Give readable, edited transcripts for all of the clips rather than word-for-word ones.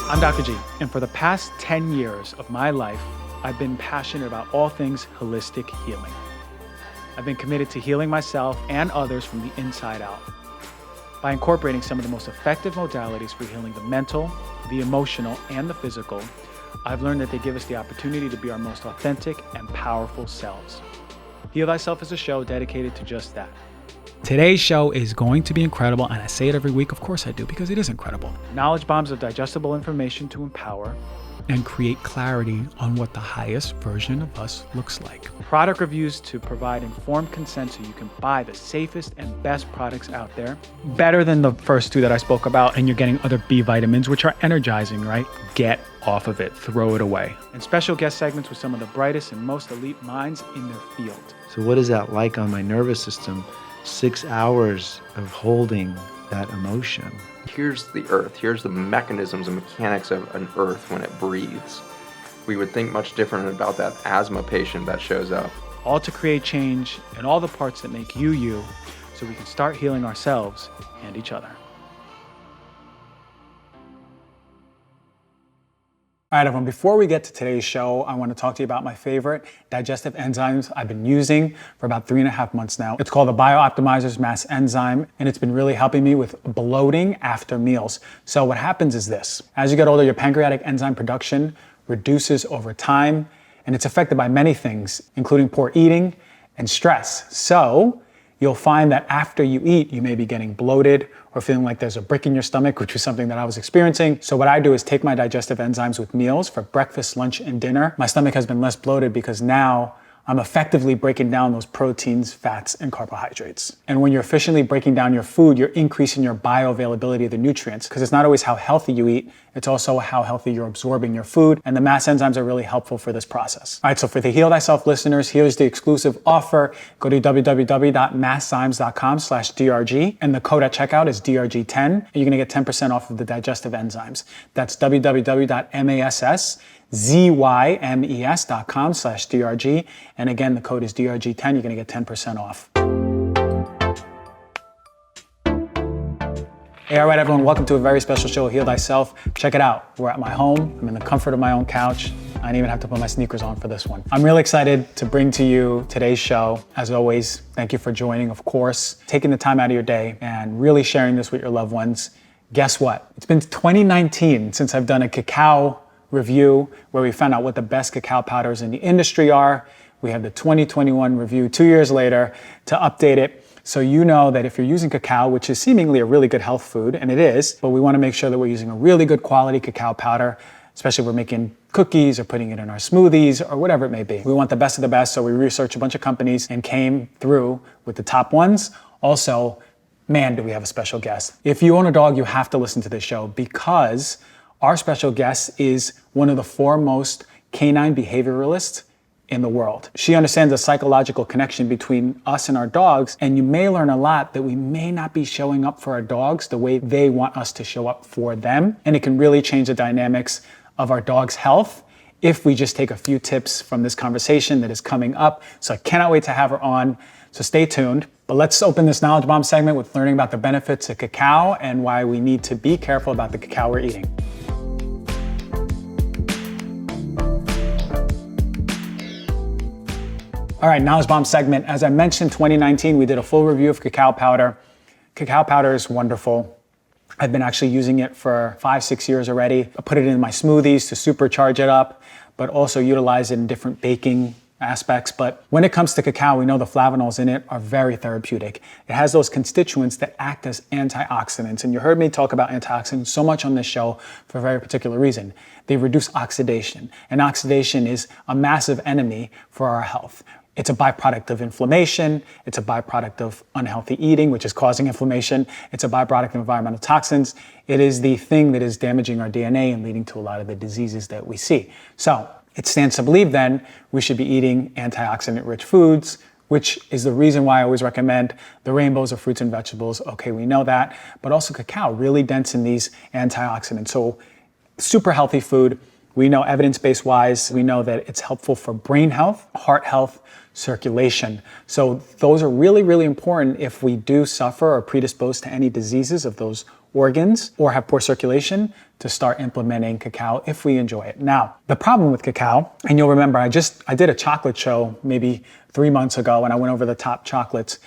I'm Dr. G, and for the past 10 years of my life, I've been passionate about all things holistic healing. I've been committed to healing myself and others from the inside out by incorporating some of the most effective modalities for healing the mental, the emotional, and the physical. I've learned that they give us the opportunity to be our most authentic and powerful selves. Heal Thyself is a show dedicated to just that. Today's show is going to be incredible, and I say it every week, of course I do, because it is incredible. Knowledge bombs of digestible information to empower and create clarity on what the highest version of us looks like. Product reviews to provide informed consent so you can buy the safest and best products out there. Better than the first two that I spoke about, and you're getting other B vitamins, which are energizing, right? Get off of it, throw it away. And special guest segments with some of the brightest and most elite minds in their field. So what is that like on my nervous system? 6 hours of holding that emotion. Here's the earth. Here's the mechanisms and mechanics of an earth when it breathes. We would think much different about that asthma patient that shows up. All to create change in all the parts that make you, you, so we can start healing ourselves and each other. All right, everyone, before we get to today's show, I want to talk to you about my favorite digestive enzymes I've been using for about 3.5 months now. It's called the BioOptimizer's Mass Enzyme, and it's been really helping me with bloating after meals. So what happens is this: as you get older, your pancreatic enzyme production reduces over time, and it's affected by many things, including poor eating and stress. So you'll find that after you eat, you may be getting bloated or feeling like there's a brick in your stomach, which was something that I was experiencing. So what I do is take my digestive enzymes with meals for breakfast, lunch, and dinner. My stomach has been less bloated because now I'm effectively breaking down those proteins, fats, and carbohydrates. And when you're efficiently breaking down your food, you're increasing your bioavailability of the nutrients, because it's not always how healthy you eat, it's also how healthy you're absorbing your food. And the mass enzymes are really helpful for this process. All right, so for the Heal Thyself listeners, here's the exclusive offer. Go to www.masszymes.com/DRG, and the code at checkout is DRG10, and you're gonna get 10% off of the digestive enzymes. That's www.masszymes.com/DRG. And again, the code is DRG10. You're going to get 10% off. Hey, all right, everyone. Welcome to a very special show, Heal Thyself. Check it out. We're at my home. I'm in the comfort of my own couch. I didn't even have to put my sneakers on for this one. I'm really excited to bring to you today's show. As always, thank you for joining, of course, taking the time out of your day and really sharing this with your loved ones. Guess what? It's been 2019 since I've done a cacao review where we found out what the best cacao powders in the industry are. We have the 2021 review 2 years later to update it, so you know that if you're using cacao, which is seemingly a really good health food, and it is, but we want to make sure that we're using a really good quality cacao powder, especially if we're making cookies or putting it in our smoothies or whatever it may be. We want the best of the best, so we researched a bunch of companies and came through with the top ones. Also, man, do we have a special guest. If you own a dog, you have to listen to this show, because our special guest is one of the foremost canine behavioralists in the world. She understands the psychological connection between us and our dogs, and you may learn a lot that we may not be showing up for our dogs the way they want us to show up for them, and it can really change the dynamics of our dog's health if we just take a few tips from this conversation that is coming up. So I cannot wait to have her on, so stay tuned. But let's open this Knowledge Bomb segment with learning about the benefits of cacao and why we need to be careful about the cacao we're eating. All right, Knowledge Bomb segment. As I mentioned, 2019, we did a full review of cacao powder. Cacao powder is wonderful. I've been actually using it for 5-6 years already. I put it in my smoothies to supercharge it up, but also utilize it in different baking aspects. But when it comes to cacao, we know the flavonols in it are very therapeutic. It has those constituents that act as antioxidants. And you heard me talk about antioxidants so much on this show for a very particular reason. They reduce oxidation. And oxidation is a massive enemy for our health. It's a byproduct of inflammation. It's a byproduct of unhealthy eating, which is causing inflammation. It's a byproduct of environmental toxins. It is the thing that is damaging our DNA and leading to a lot of the diseases that we see. So it stands to believe then we should be eating antioxidant-rich foods, which is the reason why I always recommend the rainbows of fruits and vegetables. Okay, we know that, but also cacao, really dense in these antioxidants. So super healthy food. We know evidence-based wise, we know that it's helpful for brain health, heart health, circulation. So those are really, really important if we do suffer or predispose to any diseases of those organs or have poor circulation to start implementing cacao if we enjoy it. Now, the problem with cacao, and you'll remember I did a chocolate show maybe 3 months ago and I went over the top chocolates.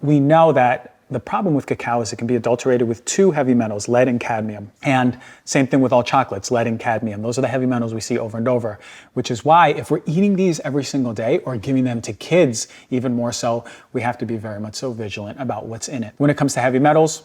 We know that the problem with cacao is it can be adulterated with 2 heavy metals, lead and cadmium. And same thing with all chocolates, lead and cadmium. Those are the heavy metals we see over and over, which is why if we're eating these every single day or giving them to kids even more so, we have to be very much so vigilant about what's in it. When it comes to heavy metals,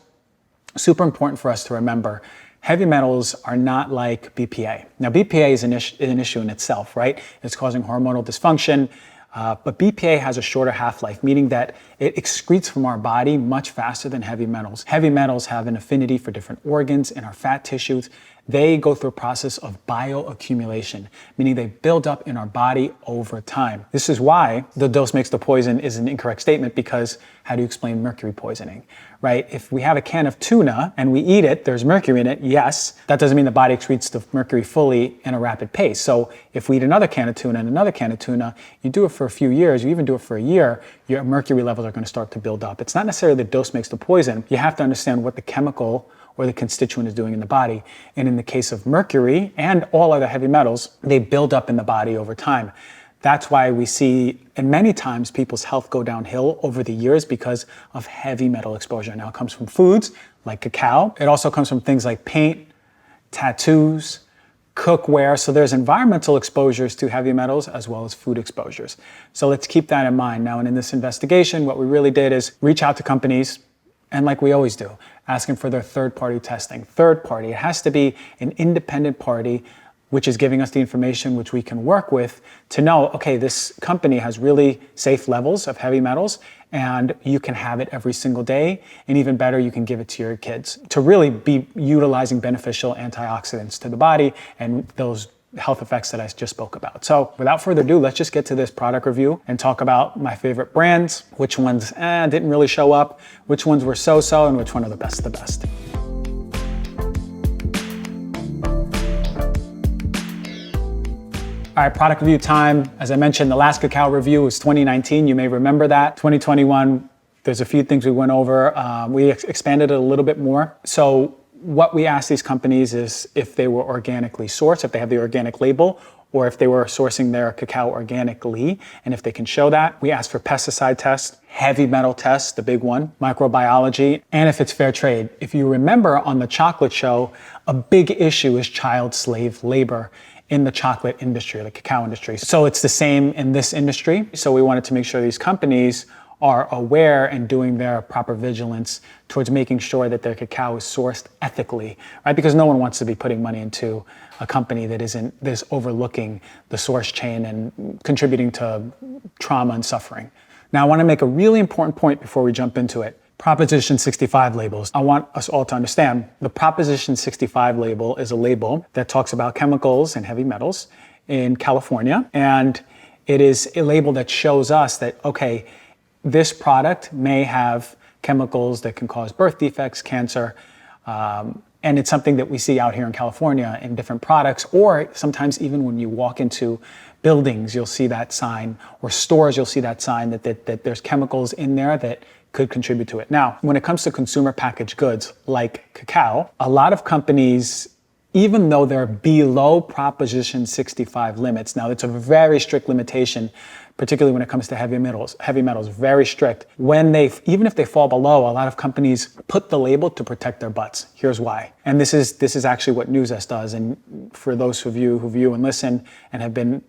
super important for us to remember, heavy metals are not like BPA. Now, BPA is an issue in itself, right? It's causing hormonal dysfunction. But BPA has a shorter half-life, meaning that it excretes from our body much faster than heavy metals. Heavy metals have an affinity for different organs in our fat tissues. They go through a process of bioaccumulation, meaning they build up in our body over time. This is why the dose makes the poison is an incorrect statement, because how do you explain mercury poisoning, right? If we have a can of tuna and we eat it, there's mercury in it, yes. That doesn't mean the body excretes the mercury fully in a rapid pace. So if we eat another can of tuna and another can of tuna, you do it for a few years, you even do it for a year, your mercury levels are going to start to build up. It's not necessarily the dose makes the poison. You have to understand what the chemical or the constituent is doing in the body. And in the case of mercury and all other heavy metals, they build up in the body over time. That's why we see, and many times, people's health go downhill over the years because of heavy metal exposure. Now, it comes from foods like cacao. It also comes from things like paint, tattoos, cookware. So there's environmental exposures to heavy metals as well as food exposures. So let's keep that in mind. Now, and in this investigation, what we really did is reach out to companies, and like we always do, asking for their third-party testing. Third party, it has to be an independent party which is giving us the information which we can work with to know, okay, this company has really safe levels of heavy metals and you can have it every single day. And even better, you can give it to your kids to really be utilizing beneficial antioxidants to the body and those health effects that I just spoke about. So without further ado, let's just get to this product review and talk about my favorite brands, which ones didn't really show up, which ones were so-so, and which one are the best. All right, product review time. As I mentioned, the last cacao review was 2019. You may remember that. 2021, there's a few things we went over. We expanded it a little bit more. So what we asked these companies is if they were organically sourced, if they have the organic label, or if they were sourcing their cacao organically, and if they can show that. We asked for pesticide tests, heavy metal tests, the big one, microbiology, and if it's fair trade. If you remember on the chocolate show, a big issue is child slave labor in the chocolate industry, the cacao industry. So it's the same in this industry. So we wanted to make sure these companies are aware and doing their proper vigilance towards making sure that their cacao is sourced ethically, right? Because no one wants to be putting money into a company that is overlooking the source chain and contributing to trauma and suffering. Now, I want to make a really important point before we jump into it. Proposition 65 labels. I want us all to understand the Proposition 65 label is a label that talks about chemicals and heavy metals in California. And it is a label that shows us that, okay, this product may have chemicals that can cause birth defects, cancer, and it's something that we see out here in California in different products, or sometimes even when you walk into buildings, you'll see that sign, or stores, you'll see that sign that there's chemicals in there that could contribute to it. Now, when it comes to consumer packaged goods like cacao, a lot of companies, even though they're below Proposition 65 limits, now it's a very strict limitation, particularly when it comes to heavy metals, very strict. Even if they fall below, a lot of companies put the label to protect their butts. Here's why. And this is actually what NewsS does. And for those of you who view and listen and have been,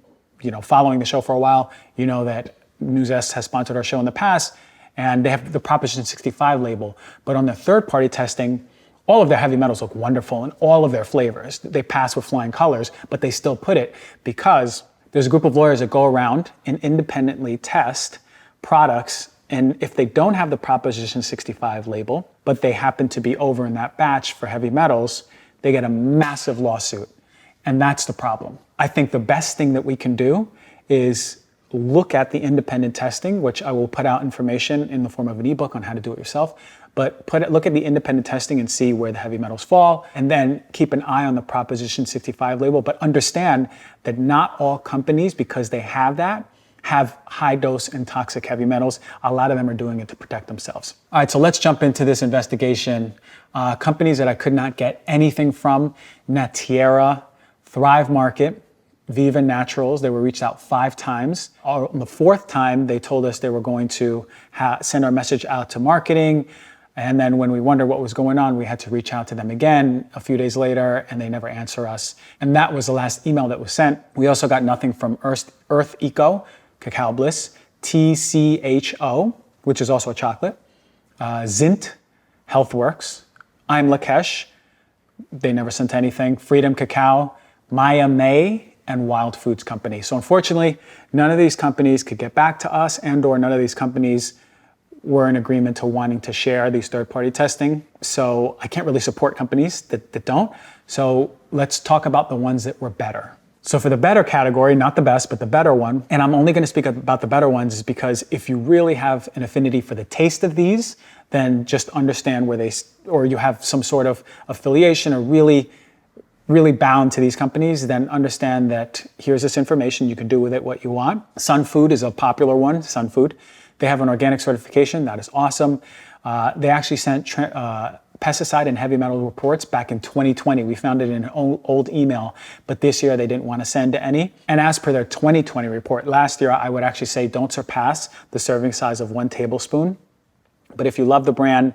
following the show for a while, you know that NewsS has sponsored our show in the past, and they have the Proposition 65 label. But on the third-party testing, all of their heavy metals look wonderful and all of their flavors. They pass with flying colors, but they still put it because there's a group of lawyers that go around and independently test products. And if they don't have the Proposition 65 label, but they happen to be over in that batch for heavy metals, they get a massive lawsuit. And that's the problem. I think the best thing that we can do is look at the independent testing, which I will put out information in the form of an ebook on how to do it yourself. But look at the independent testing and see where the heavy metals fall, and then keep an eye on the Proposition 65 label. But understand that not all companies, because they have that, have high dose and toxic heavy metals. A lot of them are doing it to protect themselves. All right, so let's jump into this investigation. Companies that I could not get anything from: Natiera, Thrive Market, Viva Naturals. They were reached out 5 times. On the 4th time, they told us they were going to send our message out to marketing. And then when we wondered what was going on, we had to reach out to them again a few days later, and they never answer us. And that was the last email that was sent. We also got nothing from Earth Eco, Cacao Bliss, TCHO, which is also a chocolate, Zint, HealthWorks, I'm Lakesh, they never sent anything, Freedom Cacao, Maya May, and Wild Foods Company. So unfortunately, none of these companies could get back to us, and or none of these companies were in agreement to wanting to share these third-party testing. So I can't really support companies that don't. So let's talk about the ones that were better. So for the better category, not the best, but the better one, and I'm only going to speak about the better ones is because if you really have an affinity for the taste of these, then just understand where or you have some sort of affiliation or really bound to these companies, then understand that here's this information, you can do with it what you want. Sun Food is a popular one, Sun Food. They have an organic certification, that is awesome. They actually sent pesticide and heavy metal reports back in 2020. We found it in an old email, but this year they didn't want to send any. And as per their 2020 report, last year I would actually say don't surpass the serving size of 1 tablespoon. But if you love the brand,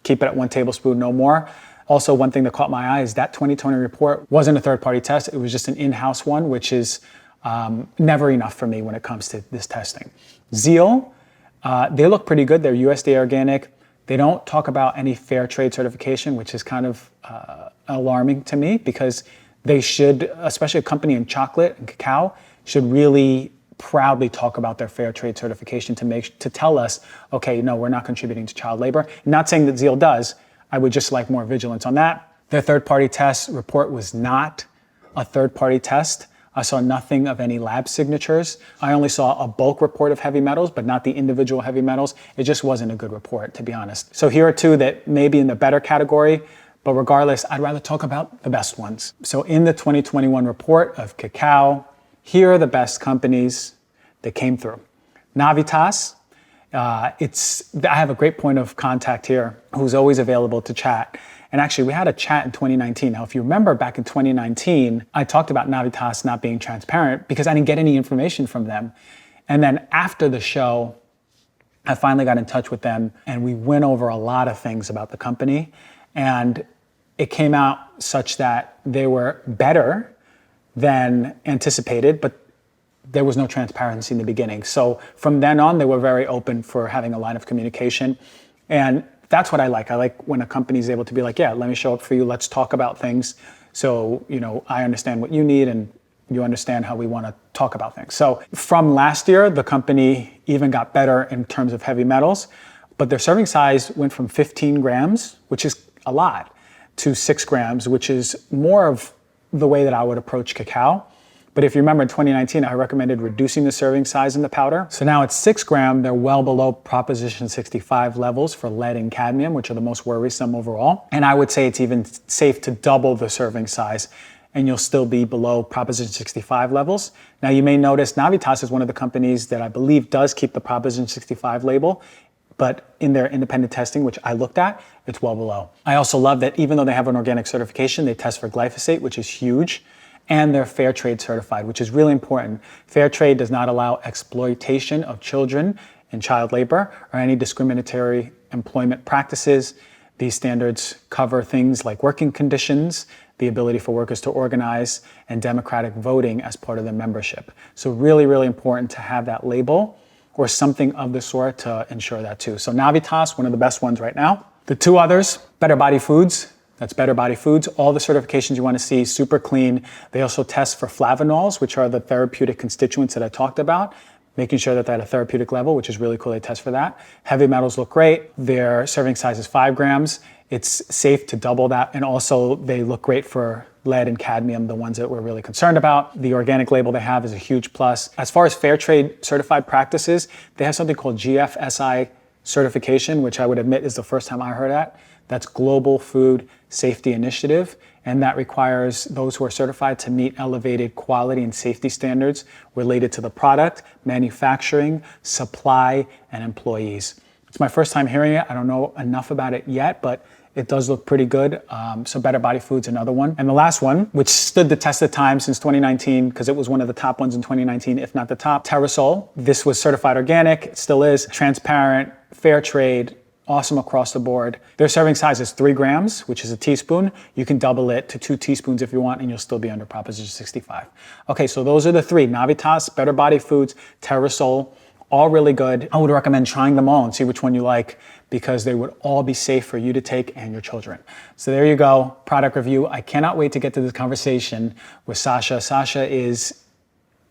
keep it at 1 tablespoon, no more. Also, one thing that caught my eye is that 2020 report wasn't a third-party test. It was just an in-house one, which is never enough for me when it comes to this testing. Zeal, they look pretty good. They're USDA organic. They don't talk about any fair trade certification, which is kind of alarming to me because they should, especially a company in chocolate and cacao, should really proudly talk about their fair trade certification to tell us, okay, no, we're not contributing to child labor. I'm not saying that Zeal does. I would just like more vigilance on that. Their third-party test report was not a third-party test. I saw nothing of any lab signatures. I only saw a bulk report of heavy metals, but not the individual heavy metals. It just wasn't a good report, to be honest. So here are 2 that may be in the better category, but regardless, I'd rather talk about the best ones. So in the 2021 report of Cacao, here are the best companies that came through. Navitas, I have a great point of contact here who's always available to chat. And actually, we had a chat in 2019. Now, if you remember back in 2019, I talked about Navitas not being transparent because I didn't get any information from them. And then after the show, I finally got in touch with them and we went over a lot of things about the company. And it came out such that they were better than anticipated, but there was no transparency in the beginning. So from then on, they were very open for having a line of communication. And that's what I like. I like when a company is able to be like, yeah, let me show up for you. Let's talk about things. So, I understand what you need and you understand how we want to talk about things. So from last year, the company even got better in terms of heavy metals, but their serving size went from 15 grams, which is a lot, to 6 grams, which is more of the way that I would approach cacao. But if you remember in 2019, I recommended reducing the serving size in the powder. So now it's 6 grams. They're well below Proposition 65 levels for lead and cadmium, which are the most worrisome overall. And I would say it's even safe to double the serving size and you'll still be below Proposition 65 levels. Now you may notice Navitas is one of the companies that I believe does keep the Proposition 65 label, but in their independent testing, which I looked at, it's well below. I also love that even though they have an organic certification, they test for glyphosate, which is huge. And they're fair trade certified, which is really important. Fair trade does not allow exploitation of children in child labor or any discriminatory employment practices. These standards cover things like working conditions, the ability for workers to organize, and democratic voting as part of their membership. So really, really important to have that label or something of the sort to ensure that too. So Navitas, one of the best ones right now. The 2 others, Better Body Foods. That's Better Body Foods. All the certifications you want to see, super clean. They also test for flavonols, which are the therapeutic constituents that I talked about, making sure that they're at a therapeutic level, which is really cool. They test for that. Heavy metals look great. Their serving size is 5 grams. It's safe to double that. And also they look great for lead and cadmium, the ones that we're really concerned about. The organic label they have is a huge plus. As far as fair trade certified practices, they have something called Gfsi Certification, which I would admit is the first time I heard that. That's Global Food Safety Initiative, and that requires those who are certified to meet elevated quality and safety standards related to the product, manufacturing, supply, and employees. It's my first time hearing it. I don't know enough about it yet, but it does look pretty good. So Better Body Foods, another one. And the last one, which stood the test of time since 2019, because it was one of the top ones in 2019, if not the top, Terrasol. This was certified organic, it still is, transparent, fair trade, awesome across the board. Their serving size is 3 grams, which is a teaspoon. You can double it to 2 teaspoons if you want, and you'll still be under Proposition 65. Okay, so those are the 3, Navitas, Better Body Foods, Terrasol, all really good. I would recommend trying them all and see which one you like, because they would all be safe for you to take and your children. So there you go, product review. I cannot wait to get to this conversation with Sasha. Sasha is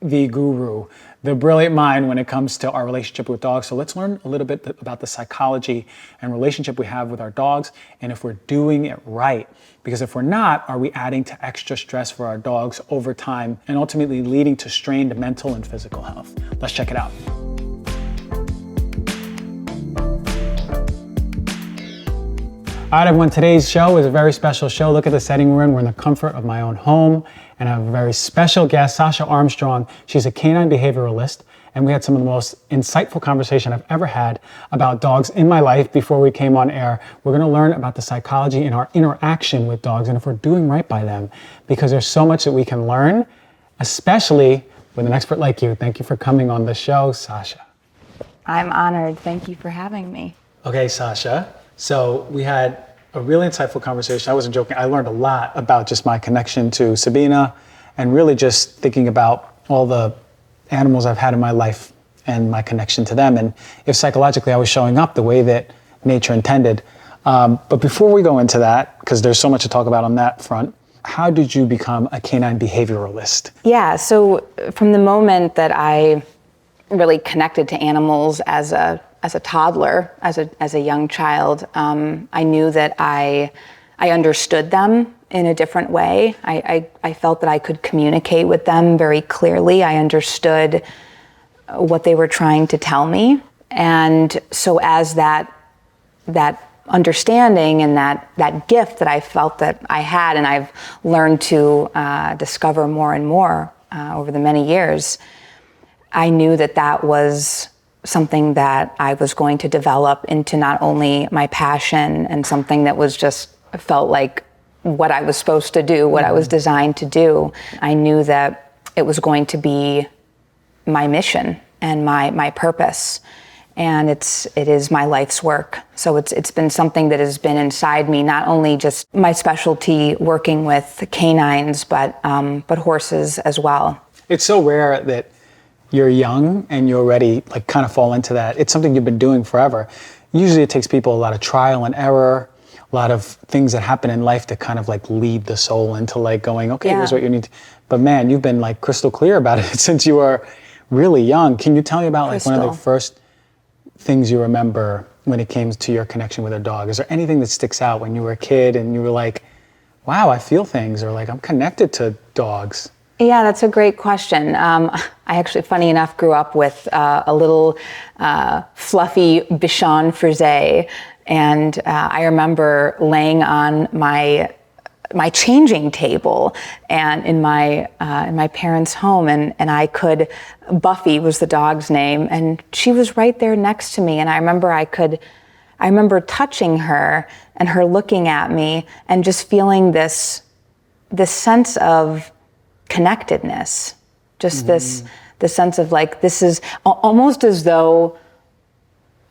the guru, the brilliant mind when it comes to our relationship with dogs. So let's learn a little bit about the psychology and relationship we have with our dogs, and if we're doing it right. Because if we're not, are we adding to extra stress for our dogs over time and ultimately leading to strained mental and physical health? Let's check it out. All right, everyone, today's show is a very special show. Look at the setting we're in. We're in the comfort of my own home, and I have a very special guest, Sasha Armstrong. She's a canine behavioralist, and we had some of the most insightful conversation I've ever had about dogs in my life before we came on air. We're gonna learn about the psychology in our interaction with dogs and if we're doing right by them, because there's so much that we can learn, especially with an expert like you. Thank you for coming on the show, Sasha. I'm honored. Thank you for having me. Okay, Sasha. So we had a really insightful conversation. I wasn't joking. I learned a lot about just my connection to Sabina and really just thinking about all the animals I've had in my life and my connection to them, and if psychologically I was showing up the way that nature intended. But before we go into that, because there's so much to talk about on that front, how did you become a canine behavioralist? Yeah, so from the moment that I really connected to animals as a toddler, as a young child, I knew that I understood them in a different way. I felt that I could communicate with them very clearly. I understood what they were trying to tell me. And so as that understanding and that gift that I felt that I had, and I've learned to discover more and more over the many years, I knew that was something that I was going to develop into not only my passion and something that was just felt like what I was supposed to do, what I was designed to do. I knew that it was going to be my mission and my purpose. And it is my life's work. So it's been something that has been inside me, not only just my specialty working with canines, but horses as well. It's so rare that you're young and you already like kind of fall into that. It's something you've been doing forever. Usually it takes people a lot of trial and error, a lot of things that happen in life to kind of like lead the soul into like going, okay, here's what you need. But man, you've been like crystal clear about it since you were really young. Can you tell me about like one of the first things you remember when it came to your connection with a dog? Is there anything that sticks out when you were a kid and you were like, wow, I feel things, or like I'm connected to dogs? Yeah, that's a great question. I actually, funny enough, grew up with a little fluffy Bichon Frise, and I remember laying on my changing table and in my parents' home, and I could, Buffy was the dog's name, and she was right there next to me, and I remember touching her and her looking at me and just feeling this sense of connectedness, just this sense of like, this is almost as though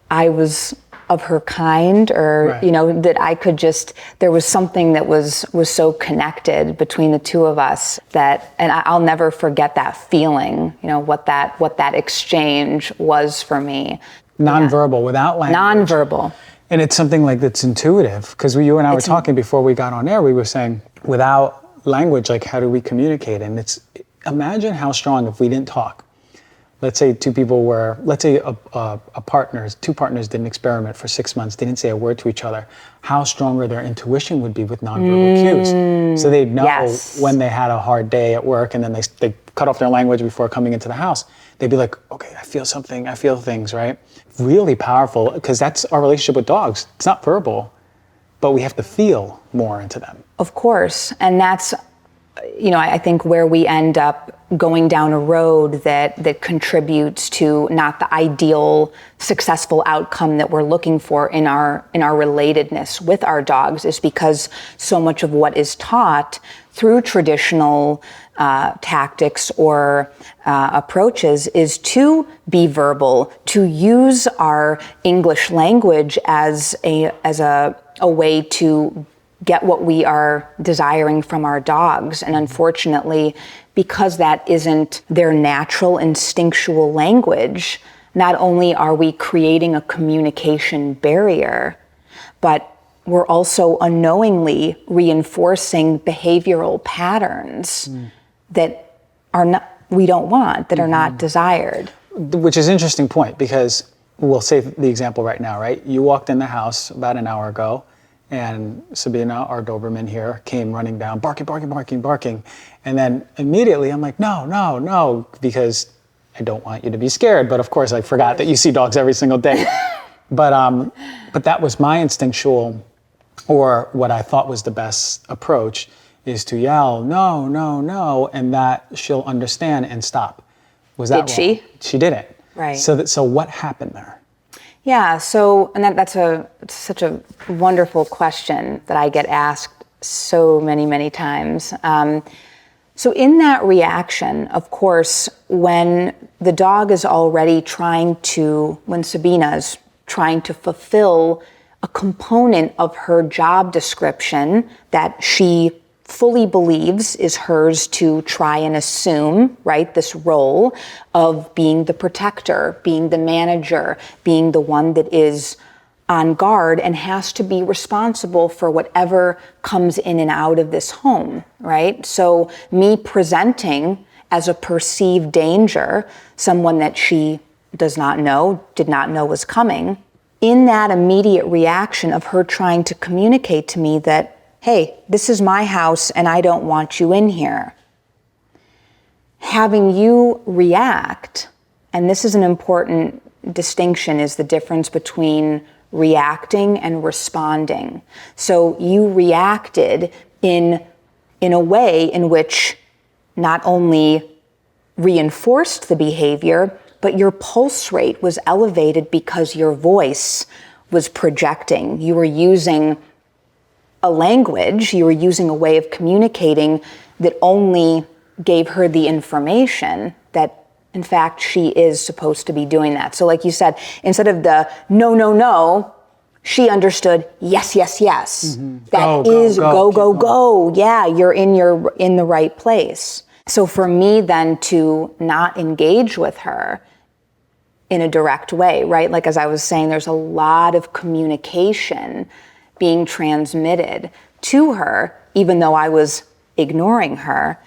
I was of her kind, or right. That I could just, there was something that was so connected between the two of us that, and I'll never forget that feeling, what that exchange was for me. Nonverbal, without language. Nonverbal. And it's something like that's intuitive, because you and I were talking before we got on air, we were saying without language, like how do we communicate? And imagine how strong if we didn't talk. Let's say two partners did an experiment for 6 months, they didn't say a word to each other, how stronger their intuition would be with nonverbal cues. So they'd know when they had a hard day at work, and then they cut off their language before coming into the house. They'd be like, okay, I feel something, I feel things, right? Really powerful, because that's our relationship with dogs. It's not verbal, but we have to feel more into them. Of course. And that's, I think where we end up going down a road that contributes to not the ideal successful outcome that we're looking for in our relatedness with our dogs is because so much of what is taught through traditional tactics or approaches is to be verbal, to use our English language as a way to get what we are desiring from our dogs. And unfortunately, because that isn't their natural instinctual language, not only are we creating a communication barrier, but we're also unknowingly reinforcing behavioral patterns that we don't want, that are not desired. Which is an interesting point, because we'll say the example right now, right? You walked in the house about an hour ago, and Sabina, our Doberman here, came running down, barking, barking, barking, barking. And then immediately I'm like, no, because I don't want you to be scared. But of course I forgot that you see dogs every single day. But that was my instinctual, or what I thought was the best approach, is to yell, no, no, no, and that she'll understand and stop. Was that Did wrong? she? She didn't. Right. So what happened there? Yeah, and that's such a wonderful question that I get asked so many, many times. So in that reaction, of course, when the dog is already when Sabina's trying to fulfill a component of her job description that she fully believes is hers to try and assume, right? This role of being the protector, being the manager, being the one that is on guard and has to be responsible for whatever comes in and out of this home, right? So me presenting as a perceived danger, someone that she did not know was coming, in that immediate reaction of her trying to communicate to me that, hey, this is my house and I don't want you in here. Having you react, and this is an important distinction, is the difference between reacting and responding. So you reacted in a way in which not only reinforced the behavior, but your pulse rate was elevated because your voice was projecting. You were using a language, you were using a way of communicating that only gave her the information that, in fact, she is supposed to be doing that. So like you said, instead of the no, no, no, she understood yes, yes, yes. Mm-hmm. That is go. Yeah, you're in the right place. So for me then to not engage with her in a direct way, right? Like as I was saying, there's a lot of communication being transmitted to her, even though I was ignoring her.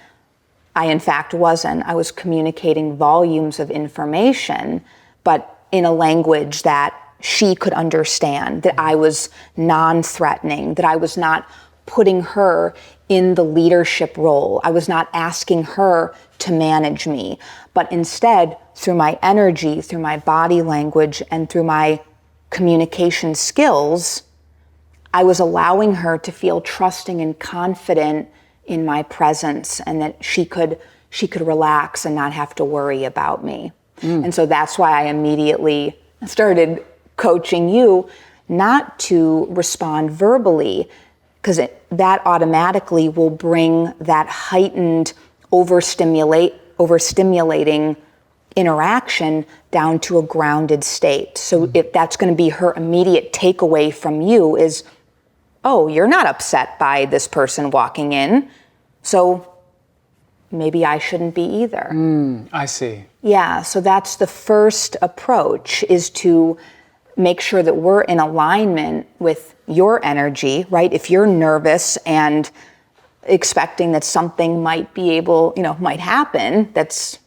I in fact wasn't. I was communicating volumes of information, but in a language that she could understand, that I was non-threatening, that I was not putting her in the leadership role. I was not asking her to manage me, but instead, through my energy, through my body language, and through my communication skills, I was allowing her to feel trusting and confident in my presence, and that she could relax and not have to worry about me. And so that's why I immediately started coaching you not to respond verbally, because that automatically will bring that heightened overstimulating interaction down to a grounded state. So if that's going to be her immediate takeaway from you is, oh, you're not upset by this person walking in, so maybe I shouldn't be either. I see. Yeah, so that's the first approach, is to make sure that we're in alignment with your energy, right? If you're nervous and expecting that something might happen that's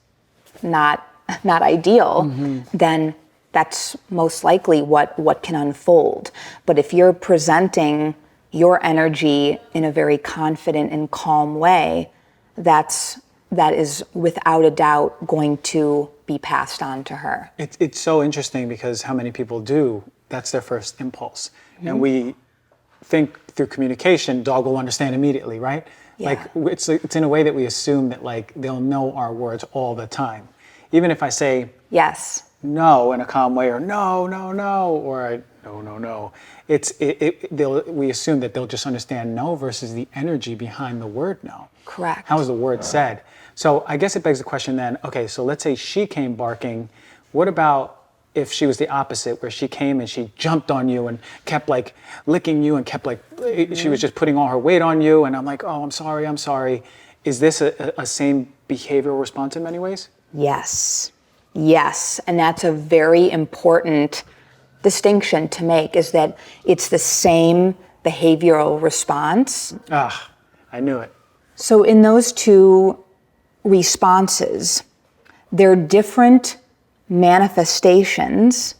not ideal, then that's most likely what can unfold. But if you're presenting your energy in a very confident and calm way, that is without a doubt going to be passed on to her. It's so interesting because how many people do, that's their first impulse. And think through communication, dog will understand immediately, right? Yeah. Like it's in a way that we assume that like they'll know our words all the time. Even if I say Yes. no in a calm way, or no, no, no, or no, no, no, we assume that they'll just understand no versus the energy behind the word no. Correct. How is the word said? So I guess it begs the question then, okay, so let's say she came barking. What about if she was the opposite, where she came and she jumped on you and kept like licking you and kept like, she was just putting all her weight on you, and I'm like, oh, I'm sorry. Is this a same behavioral response in many ways? Yes. Yes. And that's a very important distinction to make, is that it's the same behavioral response. Ah, I knew it. So in those two responses, they're different manifestations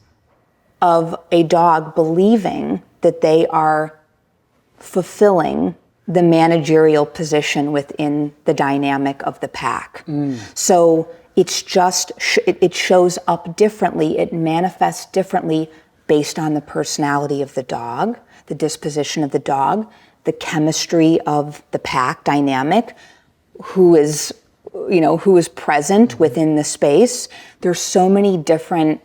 of a dog believing that they are fulfilling the managerial position within the dynamic of the pack. So it's just, it shows up differently, it manifests differently based on the personality of the dog, the disposition of the dog, the chemistry of the pack dynamic, who is present within the space. There's so many different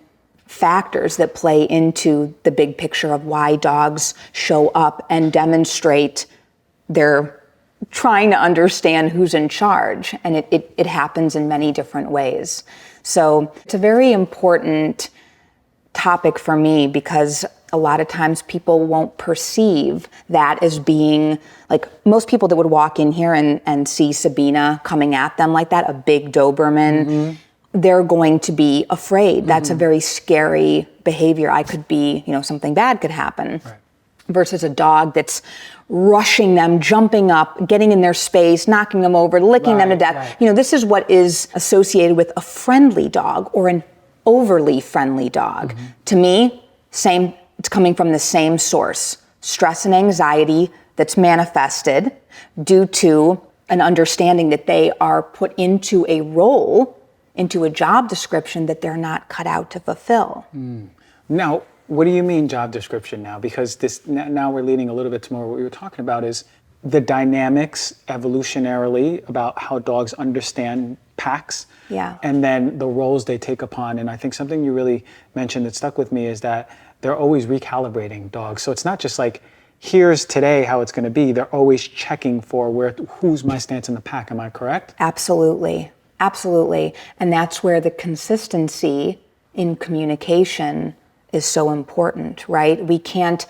factors that play into the big picture of why dogs show up and demonstrate their trying to understand who's in charge. And it happens in many different ways. So it's a very important topic for me, because a lot of times people won't perceive that as being, like, most people that would walk in here and see Sabina coming at them like that, a big Doberman, they're going to be afraid. That's a very scary behavior. I could be, something bad could happen. Right. Versus a dog that's rushing them, jumping up, getting in their space, knocking them over, licking them to death. Right. This is what is associated with a friendly dog or an overly friendly dog. To me, same. It's coming from the same source, stress and anxiety that's manifested due to an understanding that they are put into a role, into a job description that they're not cut out to fulfill. Now, what do you mean job description now? Because now we're leading a little bit to more what we were talking about is the dynamics evolutionarily about how dogs understand packs. Yeah. And then the roles they take upon. And I think something you really mentioned that stuck with me is that they're always recalibrating dogs. So it's not just like, here's today how it's going to be. They're always checking for who's my stance in the pack. Am I correct? Absolutely. Absolutely. And that's where the consistency in communication is so important, right? We can't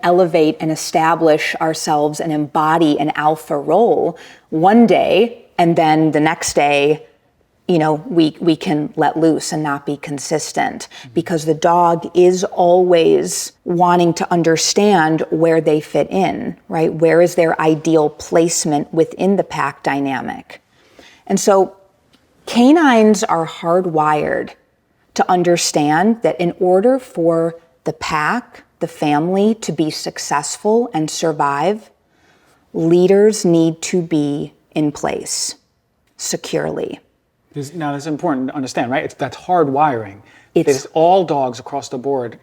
elevate and establish ourselves and embody an alpha role one day, and then the next day, we can let loose and not be consistent, because the dog is always wanting to understand where they fit in, right? Where is their ideal placement within the pack dynamic? And so canines are hardwired to understand that in order for the pack, the family, to be successful and survive, leaders need to be in place securely. Now, that's important to understand, right? That's hard wiring. It's all dogs across the board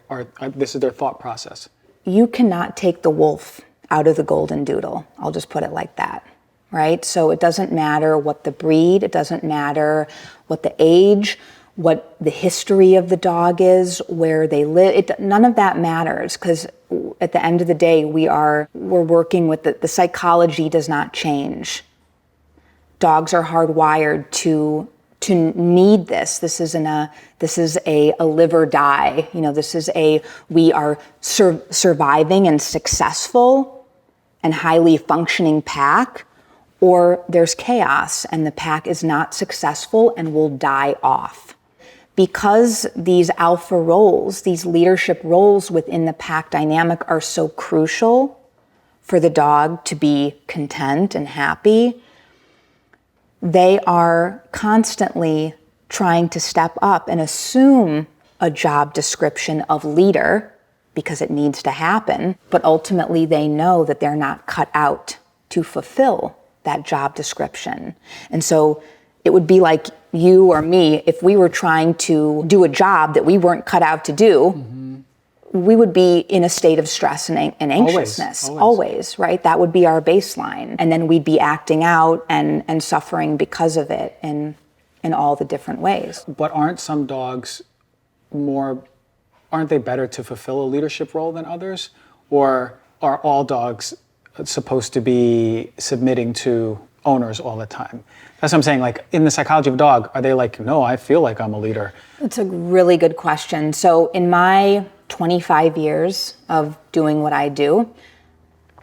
this is their thought process. You cannot take the wolf out of the golden doodle. I'll just put it like that, right? So it doesn't matter what the breed, it doesn't matter what the age, what the history of the dog is, where they live. None of that matters, because at the end of the day, we're working with the psychology does not change. Dogs are hardwired to need this. This is a live or die. We are surviving and successful and highly functioning pack, or there's chaos and the pack is not successful and will die off. Because these alpha roles, these leadership roles within the pack dynamic are so crucial for the dog to be content and happy, they are constantly trying to step up and assume a job description of leader because it needs to happen, but ultimately they know that they're not cut out to fulfill that job description. And so it would be like you or me, if we were trying to do a job that we weren't cut out to do, we would be in a state of stress and anxiousness, always, right? That would be our baseline. And then we'd be acting out and suffering because of it in all the different ways. But aren't some dogs aren't they better to fulfill a leadership role than others? Or are all dogs supposed to be submitting to owners all the time? That's what I'm saying. Like, in the psychology of a dog, are they like, no, I feel like I'm a leader? It's a really good question. So in my 25 years of doing what I do,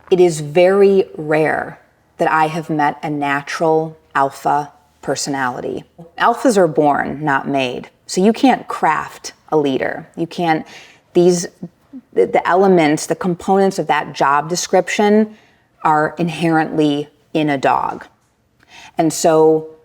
it is very rare that I have met a natural alpha personality. Alphas are born, not made. So you can't craft a leader. You can't, the elements, the components of that job description are inherently in a dog. And so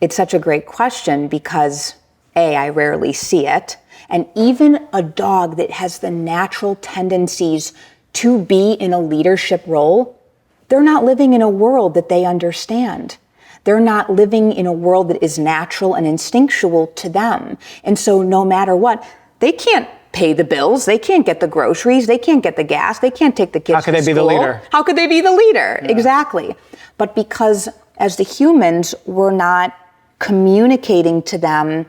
it's such a great question because I rarely see it. And even a dog that has the natural tendencies to be in a leadership role, they're not living in a world that they understand. They're not living in a world that is natural and instinctual to them. And so no matter what, they can't pay the bills, they can't get the groceries, they can't get the gas, they can't take the kids to school. How could they be the leader? How could they be the leader? Yeah. Exactly. But because as the humans, we're not communicating to them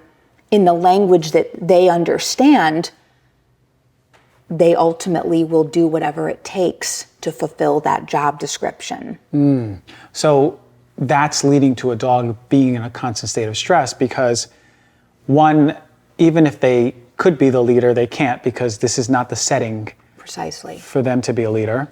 in the language that they understand, they ultimately will do whatever it takes to fulfill that job description. So that's leading to a dog being in a constant state of stress because, one, even if they could be the leader, they can't because this is not the setting precisely for them to be a leader.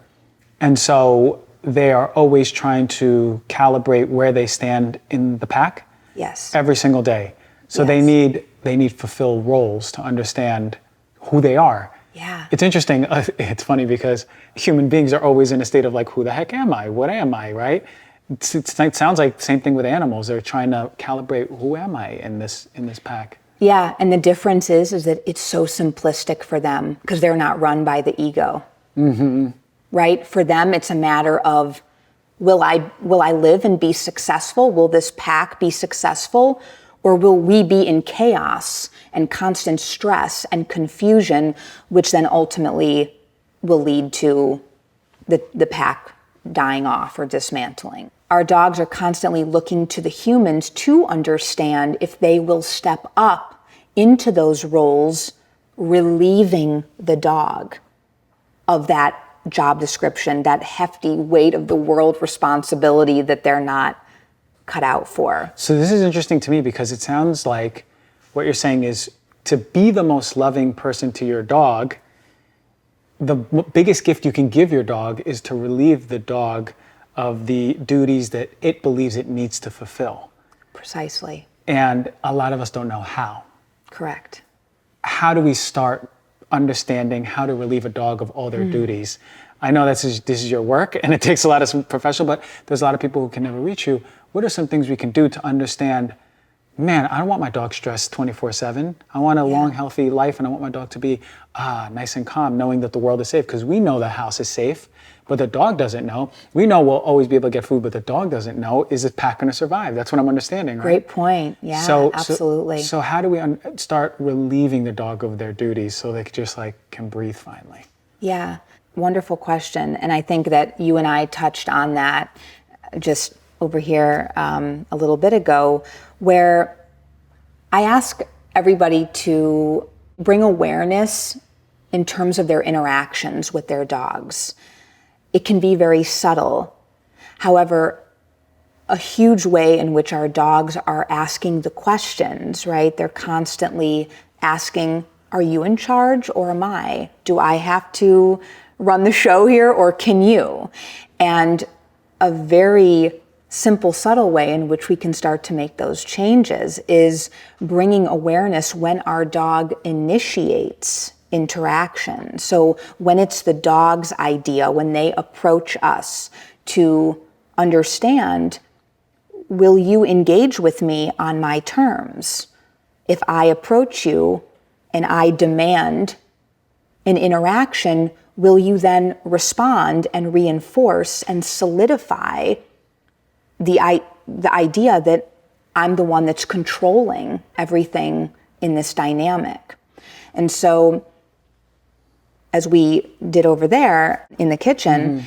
And so they are always trying to calibrate where they stand in the pack. Yes. Every single day. So yes. they need fulfill roles to understand who they are. Yeah. It's interesting. It's funny because human beings are always in a state of like, who the heck am I? What am I, right? It sounds like the same thing with animals. They're trying to calibrate, who am I in this pack? Yeah, and the difference is that it's so simplistic for them because they're not run by the ego. Mm-hmm. Right? For them, it's a matter of, will I live and be successful? Will this pack be successful? Or will we be in chaos and constant stress and confusion, which then ultimately will lead to the pack dying off or dismantling? Our dogs are constantly looking to the humans to understand if they will step up into those roles, relieving the dog of that job description, that hefty weight of the world responsibility that they're not cut out for. So this is interesting to me because it sounds like what you're saying is to be the most loving person to your dog, the biggest gift you can give your dog is to relieve the dog of the duties that it believes it needs to fulfill. Precisely. And a lot of us don't know how. Correct. How do we start understanding how to relieve a dog of all their duties? I know this is your work and it takes a lot of professional, but there's a lot of people who can never reach you. What are some things we can do to understand, man, I don't want my dog stressed 24/7. I want a long, healthy life and I want my dog to be nice and calm, knowing that the world is safe, because we know the house is safe, but the dog doesn't know. We know we'll always be able to get food, but the dog doesn't know, is the pack going to survive? That's what I'm understanding, right? Great point. Yeah, absolutely. So how do we start relieving the dog of their duties so they just can breathe finally? Yeah, wonderful question. And I think that you and I touched on that just over here a little bit ago, where I ask everybody to bring awareness in terms of their interactions with their dogs. It can be very subtle. However, a huge way in which our dogs are asking the questions, right? They're constantly asking, are you in charge or am I? Do I have to run the show here or can you? And a very simple, subtle way in which we can start to make those changes is bringing awareness when our dog initiates interaction. So when it's the dog's idea, when they approach us, to understand, will you engage with me on my terms? If I approach you and I demand an interaction, will you then respond and reinforce and solidify the idea that I'm the one that's controlling everything in this dynamic? And so as we did over there in the kitchen,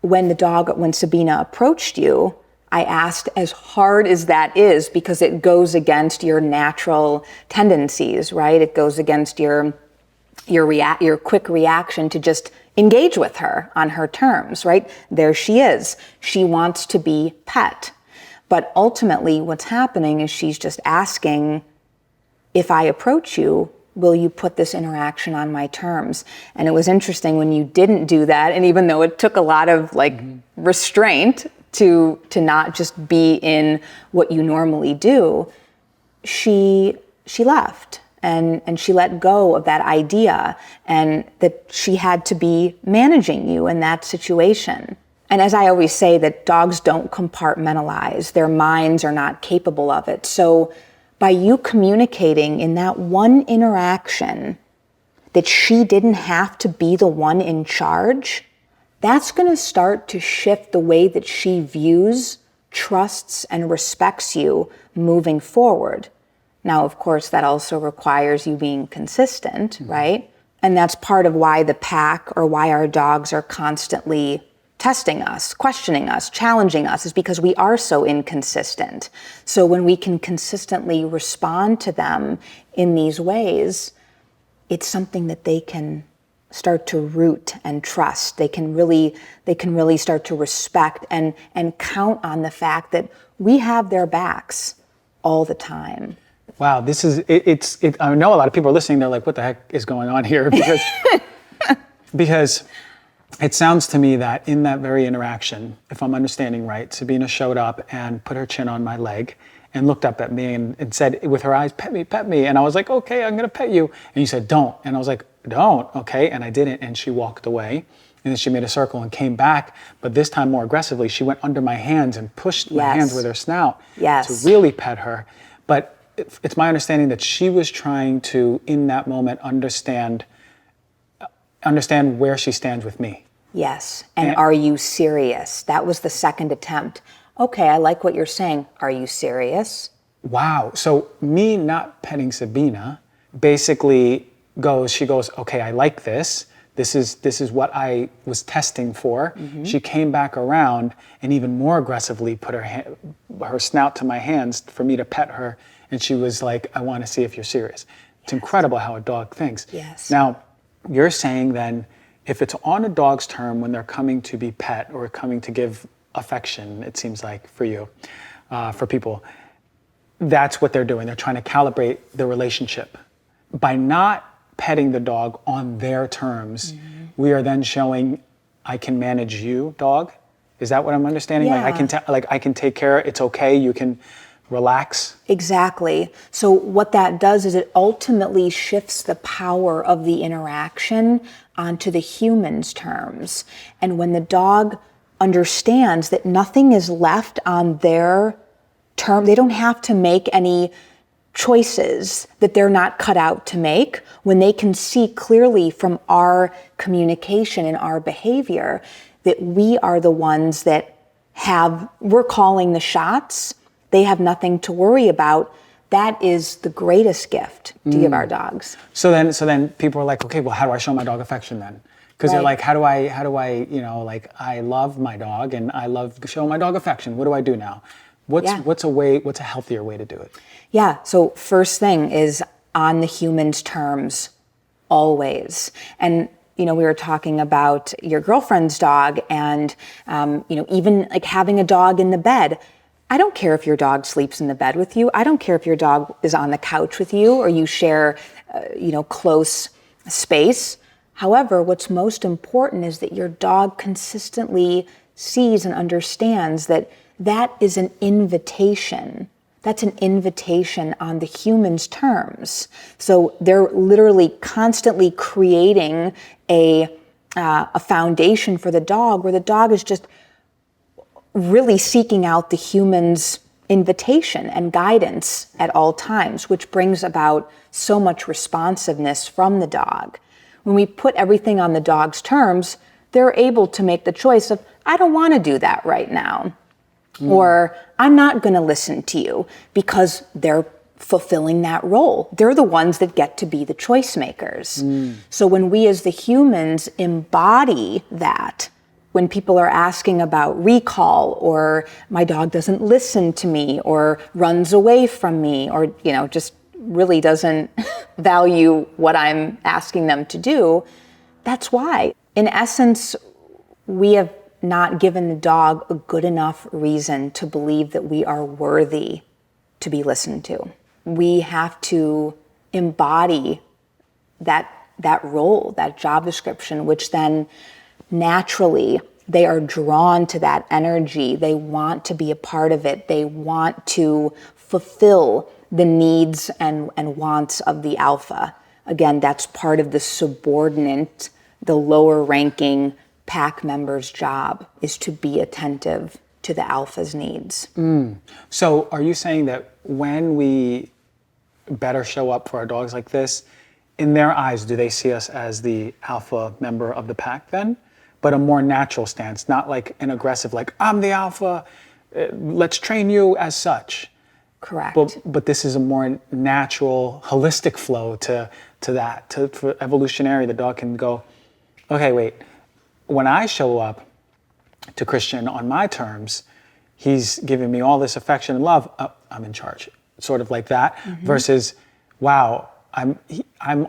when Sabina approached you, I asked, as hard as that is, because it goes against your natural tendencies, right? It goes against your quick reaction to just engage with her on her terms, right? There she is. She wants to be pet. But ultimately what's happening is she's just asking, if I approach you, will you put this interaction on my terms? And it was interesting when you didn't do that, and even though it took a lot of restraint to not just be in what you normally do, she left and she let go of that idea, and that she had to be managing you in that situation. And as I always say, that dogs don't compartmentalize. Their minds are not capable of it. So by you communicating in that one interaction that she didn't have to be the one in charge, that's going to start to shift the way that she views, trusts, and respects you moving forward. Now, of course, that also requires you being consistent, right? And that's part of why the pack, or why our dogs are constantly testing us, questioning us, challenging us, is because we are so inconsistent. So when we can consistently respond to them in these ways, it's something that they can start to root and trust. They can really start to respect and count on the fact that we have their backs all the time. Wow, this is, I know a lot of people are listening, they're like, what the heck is going on here? Because it sounds to me that in that very interaction, if I'm understanding right, Sabina showed up and put her chin on my leg and looked up at me and said with her eyes, pet me. And I was like, okay, I'm gonna pet you. And you said, don't. And I was like, don't, okay. And I didn't, and she walked away. And then she made a circle and came back, but this time more aggressively. She went under my hands and pushed my hands with her snout to really pet her. But it's my understanding that she was trying to, in that moment, understand where she stands with me. Yes, and are you serious? That was the second attempt. Okay, I like what you're saying. Are you serious? Wow, so me not petting Sabina basically she goes, okay, I like this. This is what I was testing for. She came back around and even more aggressively put her snout to my hands for me to pet her. And she was like, I want to see if you're serious. It's incredible how a dog thinks. Yes. Now, you're saying then, if it's on a dog's term when they're coming to be pet or coming to give affection, it seems like for you, for people, that's what they're doing. They're trying to calibrate the relationship. By not petting the dog on their terms, we are then showing, I can manage you, dog. Is that what I'm understanding? Yeah. I can take care. It's okay. You can relax. Exactly. So what that does is it ultimately shifts the power of the interaction onto the human's terms. And when the dog understands that nothing is left on their term, they don't have to make any choices that they're not cut out to make. When they can see clearly from our communication and our behavior that we are the ones that we're calling the shots, they have nothing to worry about. That is the greatest gift to give our dogs. So then people are like, okay, well, how do I show my dog affection then? Because they're like, how do I, I love my dog and I love showing my dog affection. What do I do now? What's a healthier way to do it? Yeah, so first thing is on the human's terms, always. And we were talking about your girlfriend's dog and, even like having a dog in the bed. I don't care if your dog sleeps in the bed with you. I don't care if your dog is on the couch with you or you share, close space. However, what's most important is that your dog consistently sees and understands that is an invitation. That's an invitation on the human's terms. So they're literally constantly creating a foundation for the dog where the dog is just really seeking out the human's invitation and guidance at all times, which brings about so much responsiveness from the dog. When we put everything on the dog's terms, they're able to make the choice of, I don't want to do that right now. Or I'm not going to listen to you, because they're fulfilling that role. They're the ones that get to be the choice makers. So when we as the humans embody that, when people are asking about recall, or my dog doesn't listen to me, or runs away from me, or just really doesn't value what I'm asking them to do, that's why. In essence, we have not given the dog a good enough reason to believe that we are worthy to be listened to. We have to embody that role, that job description, which then naturally they are drawn to that energy. They want to be a part of it. They want to fulfill the needs and wants of the alpha. Again, that's part of the subordinate, the lower ranking pack member's job, is to be attentive to the alpha's needs. So are you saying that when we better show up for our dogs like this, in their eyes, do they see us as the alpha member of the pack then? But a more natural stance, not like an aggressive, like, I'm the alpha, let's train you as such. Correct. But this is a more natural, holistic flow to that. For evolutionary, the dog can go, okay, wait, when I show up to Christian on my terms, he's giving me all this affection and love, I'm in charge. Sort of like that, versus, wow, I'm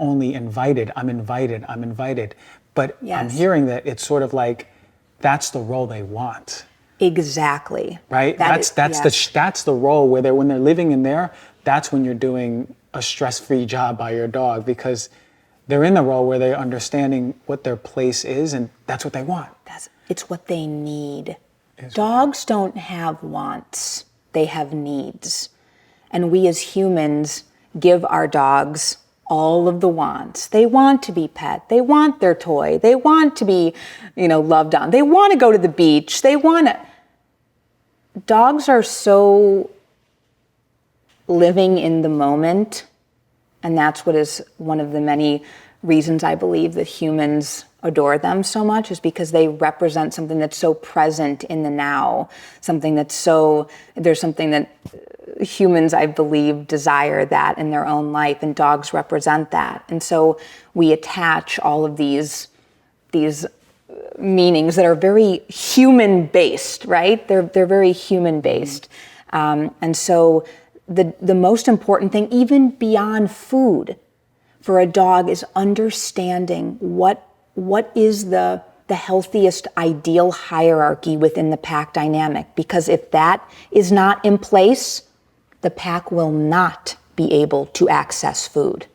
only invited, I'm invited. But Yes. I'm hearing that it's sort of like, that's the role they want. Exactly. Right? That's the role where when they're living in there, that's when you're doing a stress-free job by your dog, because they're in the role where they're understanding what their place is, and that's what they want. It's what they need. Dogs don't have wants, they have needs. And we as humans give our dogs all of the wants. They want to be pet, they want their toy, they want to be, loved on, they want to go to the beach, Dogs are so living in the moment, and that's what is one of the many reasons I believe that humans adore them so much, is because they represent something that's so present in the now, there's something that humans, I believe, desire that in their own life, and dogs represent that. And so we attach all of these meanings that are very human-based, right? They're very human-based. And so the most important thing, even beyond food, for a dog is understanding what is the healthiest ideal hierarchy within the pack dynamic. Because if that is not in place, the pack will not be able to access food.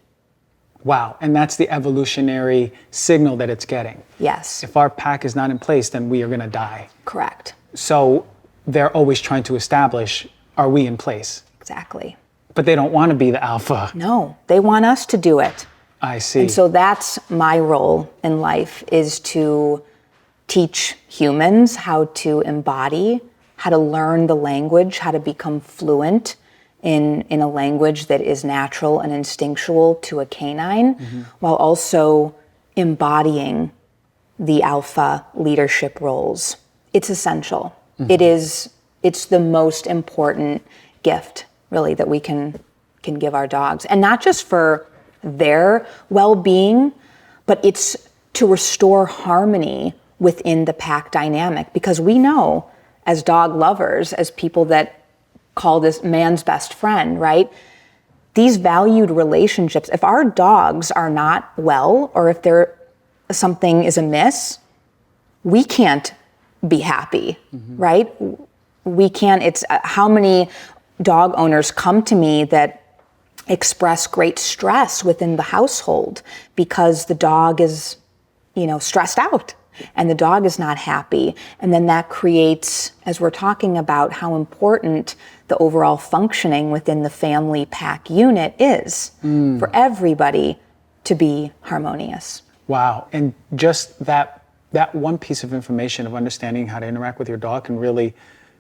Wow, and that's the evolutionary signal that it's getting. Yes. If our pack is not in place, then we are gonna die. Correct. So they're always trying to establish, are we in place? Exactly. But they don't want to be the alpha. No, they want us to do it. I see. And so that's my role in life, is to teach humans how to embody, how to learn the language, how to become fluent in a language that is natural and instinctual to a canine, while also embodying the alpha leadership roles. It's essential. It's the most important gift, really, that we can give our dogs. And not just for their well-being, but it's to restore harmony within the pack dynamic. Because we know, as dog lovers, as people that call this man's best friend, right? These valued relationships, if our dogs are not well, or if something is amiss, we can't be happy, right? We can't. It's how many dog owners come to me that express great stress within the household because the dog is, stressed out and the dog is not happy. And then that creates, as we're talking about how important the overall functioning within the family pack unit is for everybody to be harmonious. Wow, and just that one piece of information of understanding how to interact with your dog can really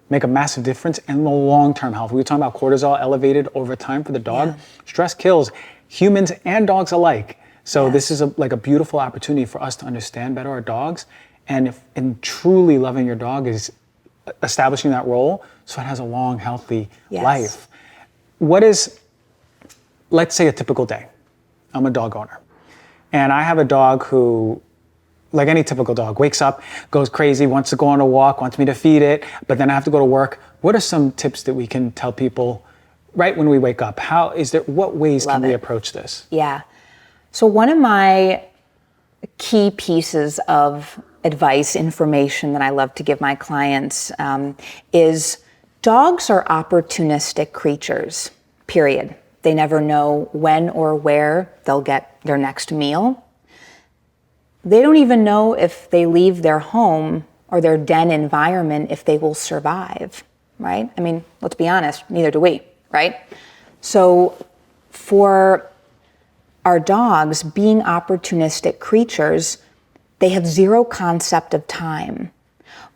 make a massive difference in the long-term health. We were talking about cortisol elevated over time for the dog. Yeah. Stress kills humans and dogs alike. So this is like a beautiful opportunity for us to understand better our dogs, and truly loving your dog is establishing that role so it has a long, healthy life. What is let's say a typical day. I'm a dog owner. And I have a dog who, like any typical dog, wakes up, goes crazy, wants to go on a walk, wants me to feed it, but then I have to go to work. What are some tips that we can tell people right when we wake up? What ways can we approach this? Yeah. So one of my key pieces of advice, information that I love to give my clients is dogs are opportunistic creatures, period. They never know when or where they'll get their next meal. They don't even know if they leave their home or their den environment if they will survive, right? I mean, let's be honest, neither do we, right? So for our dogs, being opportunistic creatures, they have zero concept of time.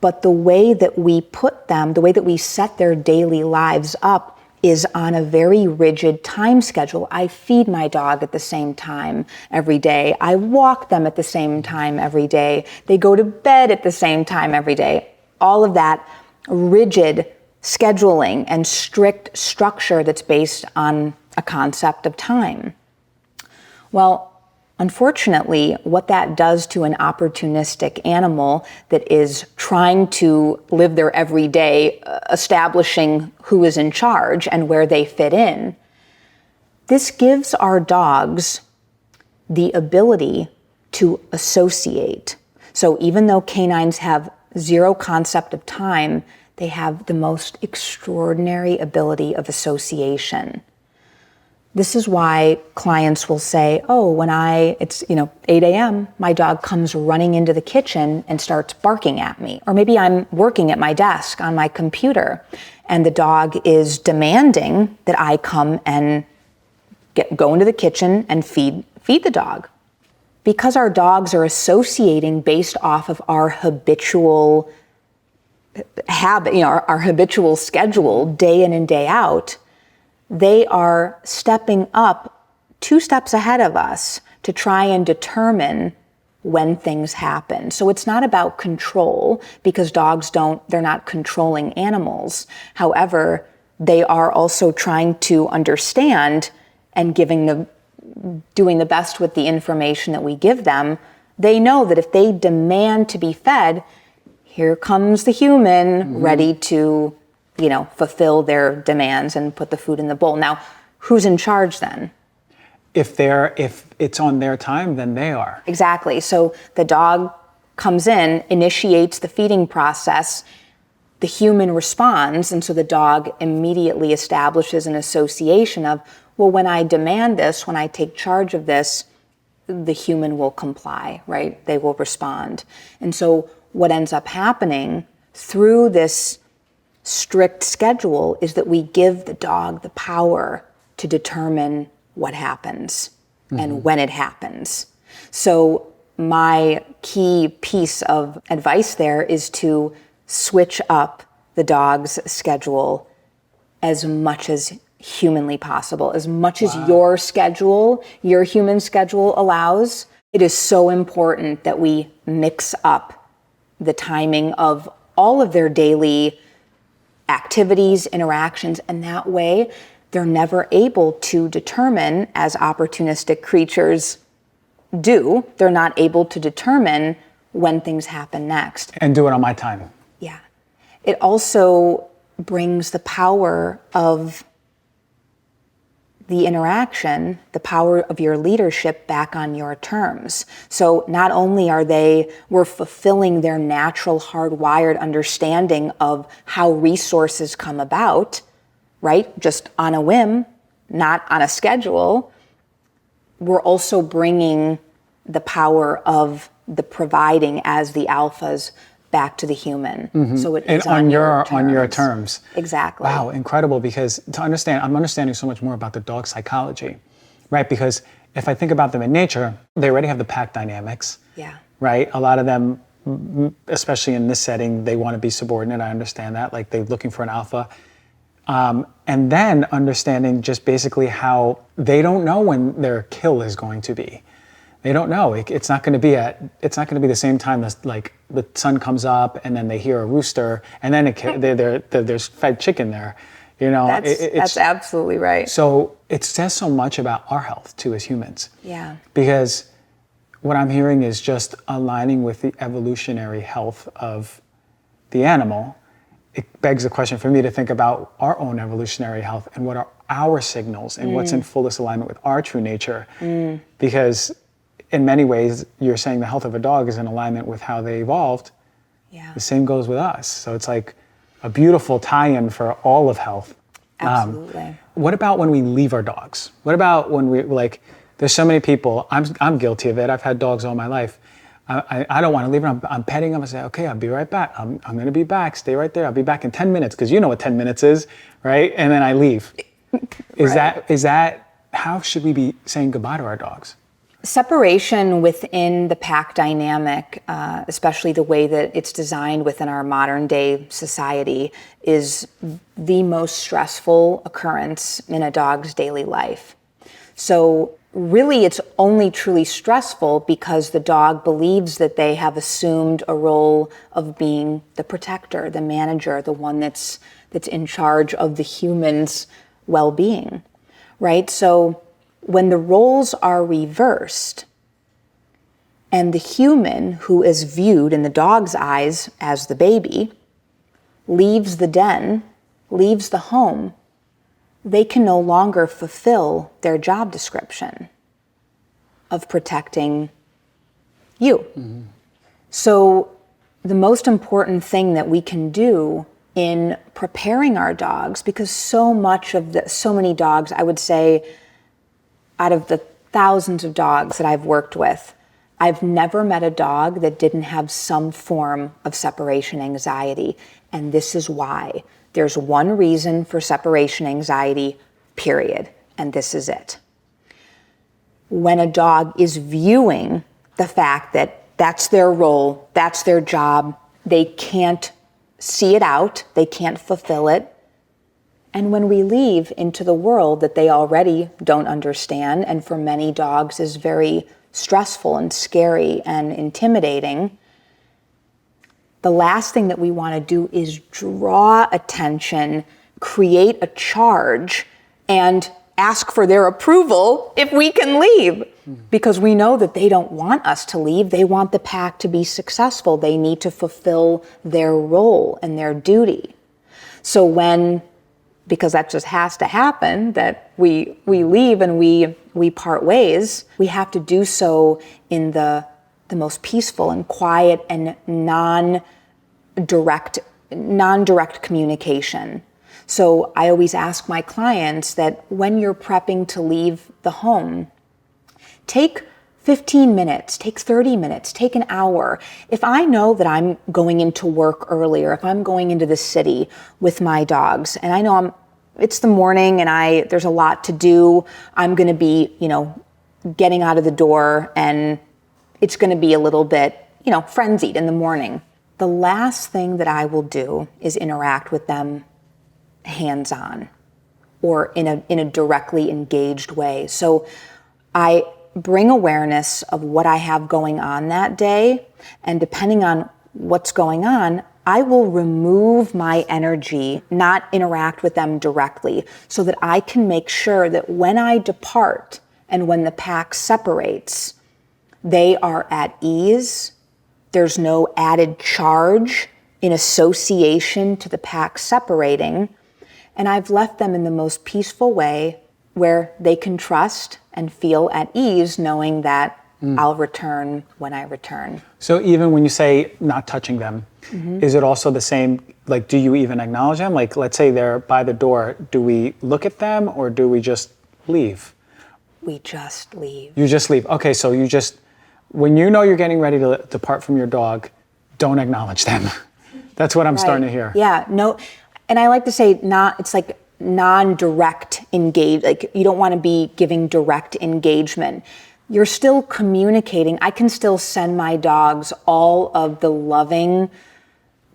But the way that we put them, the way that we set their daily lives up is on a very rigid time schedule. I feed my dog at the same time every day. I walk them at the same time every day. They go to bed at the same time every day. All of that rigid scheduling and strict structure that's based on a concept of time. Well, unfortunately, what that does to an opportunistic animal that is trying to live their everyday, establishing who is in charge and where they fit in, this gives our dogs the ability to associate. So even though canines have zero concept of time, they have the most extraordinary ability of association. This is why clients will say, oh, when it's 8 a.m., my dog comes running into the kitchen and starts barking at me. Or maybe I'm working at my desk on my computer and the dog is demanding that I come and go into the kitchen and feed the dog. Because our dogs are associating based off of our habitual habit, our habitual schedule day in and day out, they are stepping up 2 steps ahead of us to try and determine when things happen. So it's not about control, because dogs they're not controlling animals. However, they are also trying to understand and doing the best with the information that we give them. They know that if they demand to be fed, here comes the human ready to fulfill their demands and put the food in the bowl. Now, who's in charge then? If it's on their time, then they are. Exactly. So the dog comes in, initiates the feeding process, the human responds, and so the dog immediately establishes an association of, well, when I demand this, when I take charge of this, the human will comply, right? They will respond. And so what ends up happening through this strict schedule is that we give the dog the power to determine what happens and when it happens. So my key piece of advice there is to switch up the dog's schedule as much as humanly possible, as much as your human schedule allows. It is so important that we mix up the timing of all of their daily activities, interactions, and that way they're never able to determine, as opportunistic creatures do, they're not able to determine when things happen next. And do it on my time. Yeah. It also brings the power of the interaction, the power of your leadership back on your terms. So not only we're fulfilling their natural hardwired understanding of how resources come about, right? Just on a whim, not on a schedule. We're also bringing the power of the providing as the alphas back to the human. So it is on your terms. Exactly. Wow, incredible, because I'm understanding so much more about the dog psychology, right? Because if I think about them in nature, they already have the pack dynamics. Yeah. Right? A lot of them, especially in this setting, they want to be subordinate. I understand that. Like they're looking for an alpha. And then understanding just basically how they don't know when their kill is going to be. They don't know. It's not going to be the same time as like the sun comes up and then they hear a rooster and then there's fed chicken there. You know, That's absolutely right. So it says so much about our health too as humans. Yeah. Because what I'm hearing is just aligning with the evolutionary health of the animal. It begs the question for me to think about our own evolutionary health and what are our signals and what's in fullest alignment with our true nature. Because in many ways, you're saying the health of a dog is in alignment with how they evolved. Yeah. The same goes with us. So it's like a beautiful tie-in for all of health. Absolutely. What about when we leave our dogs? What about when we, like, there's so many people, I'm guilty of it. I've had dogs all my life. I don't want to leave them. I'm petting them. I say, okay, I'll be right back. I'm going to be back. Stay right there. I'll be back in 10 minutes because you know what 10 minutes is, right? And then I leave. Is that, how should we be saying goodbye to our dogs? Separation within the pack dynamic, especially the way that it's designed within our modern day society, is the most stressful occurrence in a dog's daily life. So really, it's only truly stressful because the dog believes that they have assumed a role of being the protector, the manager, the one that's in charge of the human's well-being, right? So when the roles are reversed and the human, who is viewed in the dog's eyes as the baby, leaves the den, leaves the home, they can no longer fulfill their job description of protecting you. So the most important thing that we can do in preparing our dogs, because so many dogs, I would say, out of the thousands of dogs that I've worked with, I've never met a dog that didn't have some form of separation anxiety. And this is why. There's one reason for separation anxiety, period. And this is it. When a dog is viewing the fact that that's their role, that's their job, they can't see it out, they can't fulfill it. And when we leave into the world that they already don't understand, and for many dogs is very stressful and scary and intimidating, the last thing that we want to do is draw attention, create a charge, and ask for their approval if we can leave. Because we know that they don't want us to leave. They want the pack to be successful. They need to fulfill their role and their duty. So because that just has to happen, that we leave and we part ways, we have to do so in the most peaceful and quiet and non-direct communication. So I always ask my clients that when you're prepping to leave the home, take 15 minutes, take 30 minutes, take an hour. If I know that I'm going into work earlier, if I'm going into the city with my dogs, and I know it's the morning and there's a lot to do, I'm going to be, getting out of the door and it's going to be a little bit, frenzied in the morning. The last thing that I will do is interact with them hands-on or in a directly engaged way. So I bring awareness of what I have going on that day, and depending on what's going on, I will remove my energy, not interact with them directly, so that I can make sure that when I depart and when the pack separates, they are at ease. There's no added charge in association to the pack separating. And I've left them in the most peaceful way where they can trust and feel at ease knowing that I'll return when I return. So even when you say not touching them, is it also the same, like, do you even acknowledge them? Like, let's say they're by the door, do we look at them or do we just leave? We just leave. You just leave. Okay, so you just, when you know you're getting ready to depart from your dog, don't acknowledge them. That's what I'm starting to hear. Yeah, no, and I like to say it's like non-direct engage, like you don't want to be giving direct engagement. You're still communicating. I can still send my dogs all of the loving,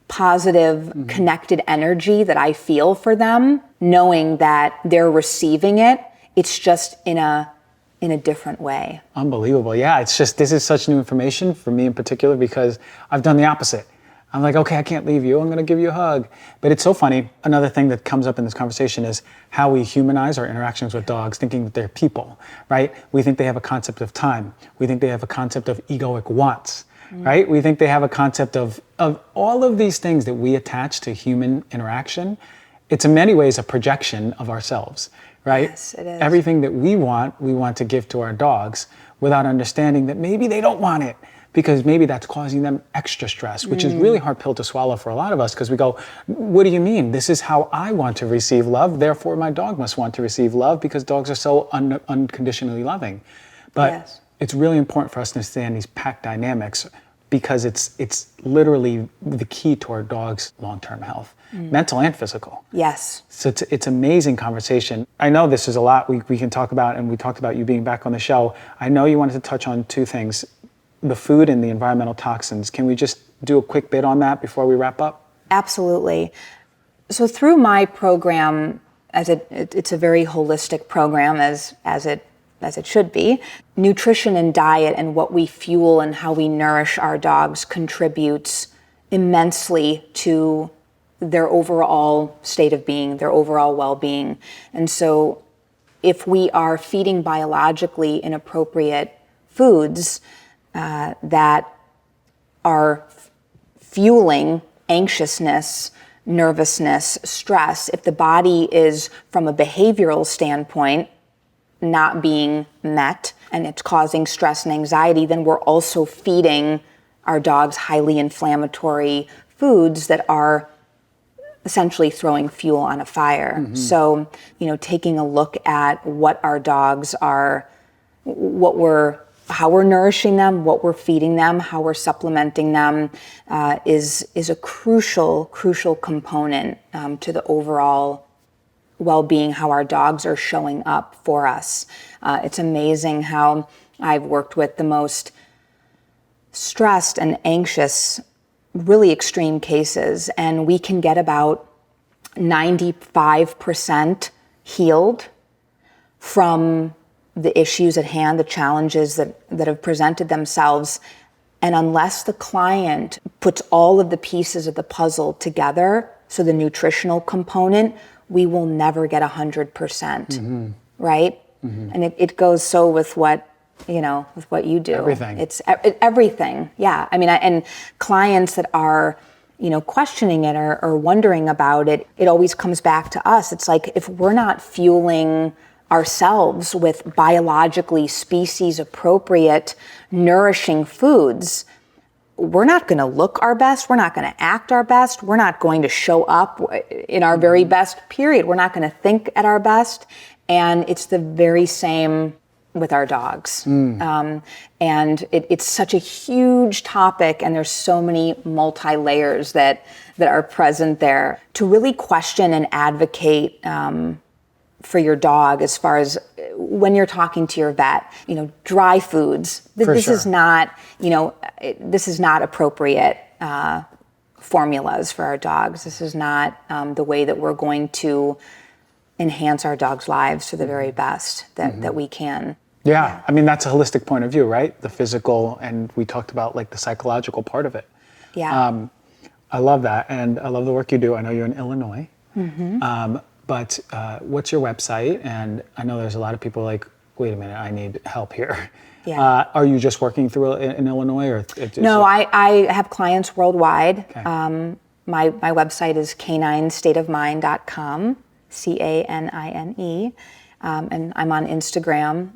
positive, connected energy that I feel for them, knowing that they're receiving it. It's just in a different way. Unbelievable. Yeah, it's just, this is such new information for me in particular because I've done the opposite. I'm like, okay, I can't leave you. I'm going to give you a hug. But it's so funny. Another thing that comes up in this conversation is how we humanize our interactions with dogs, thinking that they're people, right? We think they have a concept of time. We think they have a concept of egoic wants, right? We think they have a concept of all of these things that we attach to human interaction. It's in many ways a projection of ourselves, right? Yes, it is. Everything that we want to give to our dogs without understanding that maybe they don't want it, because maybe that's causing them extra stress, which is really hard pill to swallow for a lot of us, because we go, what do you mean? This is how I want to receive love, therefore my dog must want to receive love, because dogs are so unconditionally loving. But Yes. it's really important for us to understand these pack dynamics, because it's literally the key to our dog's long-term health, mental and physical. Yes. So it's amazing conversation. I know this is a lot we can talk about, and we talked about you being back on the show. I know you wanted to touch on two things, the food and the environmental toxins. Can we just do a quick bit on that before we wrap up? Absolutely. So through my program, it's a very holistic program as it should be. Nutrition and diet and what we fuel and how we nourish our dogs contributes immensely to their overall state of being, their overall well-being. And so if we are feeding biologically inappropriate foods that are fueling anxiousness, nervousness, stress, if the body is, from a behavioral standpoint, not being met and it's causing stress and anxiety, then we're also feeding our dogs highly inflammatory foods that are essentially throwing fuel on a fire. So, taking a look at what our dogs are, how we're nourishing them, what we're feeding them, how we're supplementing them, is a crucial component to the overall well-being, how our dogs are showing up for us. It's amazing how I've worked with the most stressed and anxious, really extreme cases, and we can get about 95% healed from the issues at hand, the challenges that have presented themselves. And unless the client puts all of the pieces of the puzzle together, so the nutritional component, we will never get 100%, right? And it goes so with what you do. Everything. It's everything, yeah. I mean, and clients that are, questioning it or wondering about it, it always comes back to us. It's like, if we're not fueling ourselves with biologically species appropriate nourishing foods, we're not going to look our best, we're not going to act our best, we're not going to show up in our very best, period. We're not going to think at our best. And it's the very same with our dogs. And it's such a huge topic, and there's so many multi-layers that are present there. To really question and advocate for your dog, as far as when you're talking to your vet, dry foods. This is not appropriate formulas for our dogs. This is not the way that we're going to enhance our dogs' lives to the very best that we can. Yeah, I mean, that's a holistic point of view, right? The physical, and we talked about like the psychological part of it. Yeah. I love that, and I love the work you do. I know you're in Illinois. But what's your website? And I know there's a lot of people like, wait a minute, I need help here. Yeah. Are you just working through in Illinois, or? No, I have clients worldwide. Okay. My website is canineStateOfMind.com, CANINE, and I'm on Instagram.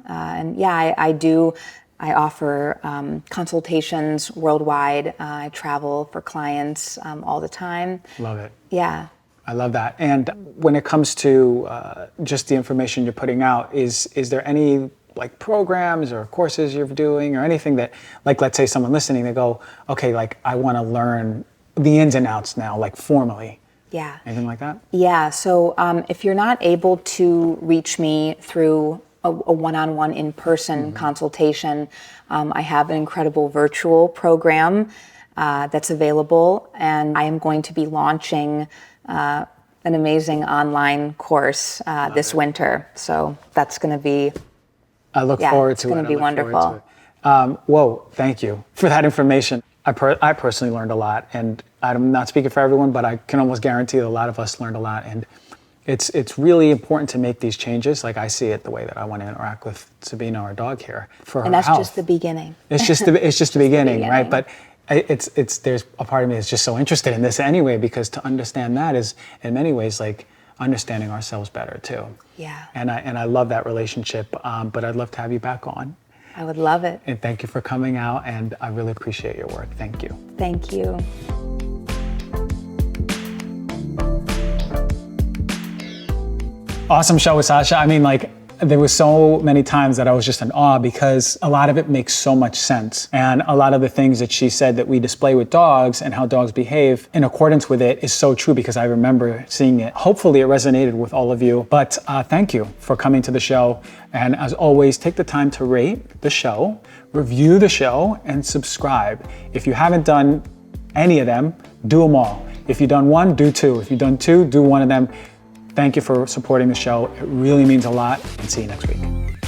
I offer consultations worldwide. I travel for clients all the time. Love it. Yeah. I love that. And when it comes to just the information you're putting out, is there any like programs or courses you're doing, or anything that, like, let's say someone listening, they go, okay, like I want to learn the ins and outs now, like formally. Yeah. Anything like that? Yeah. So if you're not able to reach me through a one-on-one in-person consultation, I have an incredible virtual program that's available, and I am going to be launching an amazing online course this winter. So that's going to be I look forward to it. It's going to be wonderful. Whoa, thank you for that information. I personally learned a lot, and I'm not speaking for everyone, but I can almost guarantee that a lot of us learned a lot. And it's really important to make these changes. Like I see it the way that I want to interact with Sabina, our dog here, for her And that's health. just the beginning. It's just the beginning, right? But there's a part of me that's just so interested in this anyway, because to understand that is in many ways like understanding ourselves better too. Yeah. And I love that relationship. But I'd love to have you back on. I would love it. And thank you for coming out, and I really appreciate your work. Thank you. Thank you. Awesome show with Sasha. I mean, like, there was so many times that I was just in awe because a lot of it makes so much sense. And a lot of the things that she said that we display with dogs and how dogs behave in accordance with it is so true, because I remember seeing it. Hopefully it resonated with all of you. But thank you for coming to the show. And as always, take the time to rate the show, review the show, and subscribe. If you haven't done any of them, do them all. If you've done one, do two. If you've done two, do one of them. Thank you for supporting the show. It really means a lot, and see you next week.